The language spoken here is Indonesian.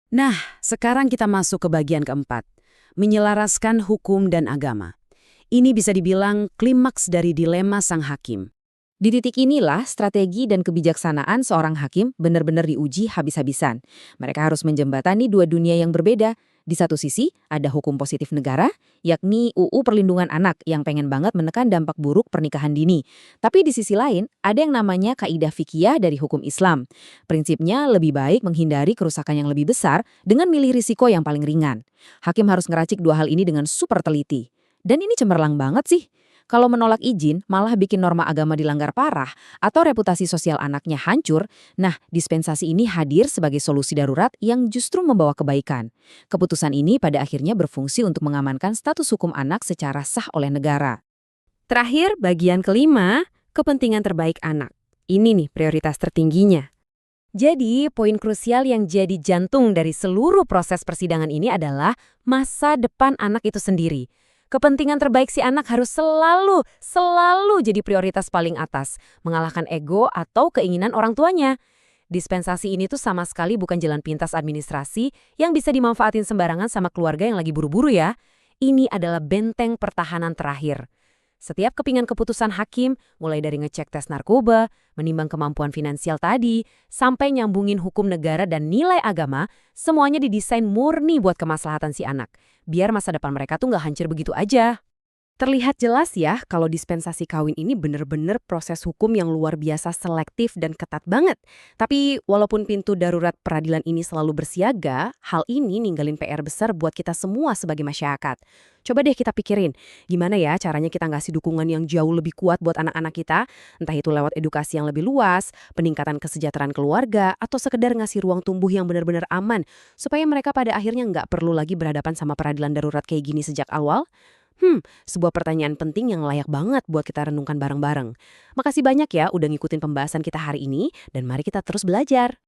Nah, sekarang kita masuk ke bagian keempat, menyelaraskan hukum dan agama. Ini bisa dibilang klimaks dari dilema sang hakim. Di titik inilah strategi dan kebijaksanaan seorang hakim benar-benar diuji habis-habisan. Mereka harus menjembatani dua dunia yang berbeda. Di satu sisi, ada hukum positif negara, yakni UU Perlindungan Anak yang pengen banget menekan dampak buruk pernikahan dini. Tapi di sisi lain, ada yang namanya kaidah fikih dari hukum Islam. Prinsipnya lebih baik menghindari kerusakan yang lebih besar dengan milih risiko yang paling ringan. Hakim harus ngeracik dua hal ini dengan super teliti. Dan ini cemerlang banget sih. Kalau menolak izin malah bikin norma agama dilanggar parah atau reputasi sosial anaknya hancur, nah dispensasi ini hadir sebagai solusi darurat yang justru membawa kebaikan. Keputusan ini pada akhirnya berfungsi untuk mengamankan status hukum anak secara sah oleh negara. Terakhir, bagian kelima, kepentingan terbaik anak. Ini nih prioritas tertingginya. Jadi, poin krusial yang jadi jantung dari seluruh proses persidangan ini adalah masa depan anak itu sendiri. Kepentingan terbaik si anak harus selalu jadi prioritas paling atas, mengalahkan ego atau keinginan orang tuanya. Dispensasi ini tuh sama sekali bukan jalan pintas administrasi yang bisa dimanfaatin sembarangan sama keluarga yang lagi buru-buru ya. Ini adalah benteng pertahanan terakhir. Setiap kepingan keputusan hakim, mulai dari ngecek tes narkoba, menimbang kemampuan finansial tadi, sampai nyambungin hukum negara dan nilai agama, semuanya didesain murni buat kemaslahatan si anak. Biar masa depan mereka tuh nggak hancur begitu aja. Terlihat jelas ya kalau dispensasi kawin ini bener-bener proses hukum yang luar biasa selektif dan ketat banget. Tapi walaupun pintu darurat peradilan ini selalu bersiaga, hal ini ninggalin PR besar buat kita semua sebagai masyarakat. Coba deh kita pikirin, gimana ya caranya kita ngasih dukungan yang jauh lebih kuat buat anak-anak kita, entah itu lewat edukasi yang lebih luas, peningkatan kesejahteraan keluarga, atau sekedar ngasih ruang tumbuh yang benar-benar aman, supaya mereka pada akhirnya nggak perlu lagi berhadapan sama peradilan darurat kayak gini sejak awal. Sebuah pertanyaan penting yang layak banget buat kita renungkan bareng-bareng. Makasih banyak ya udah ngikutin pembahasan kita hari ini, dan mari kita terus belajar.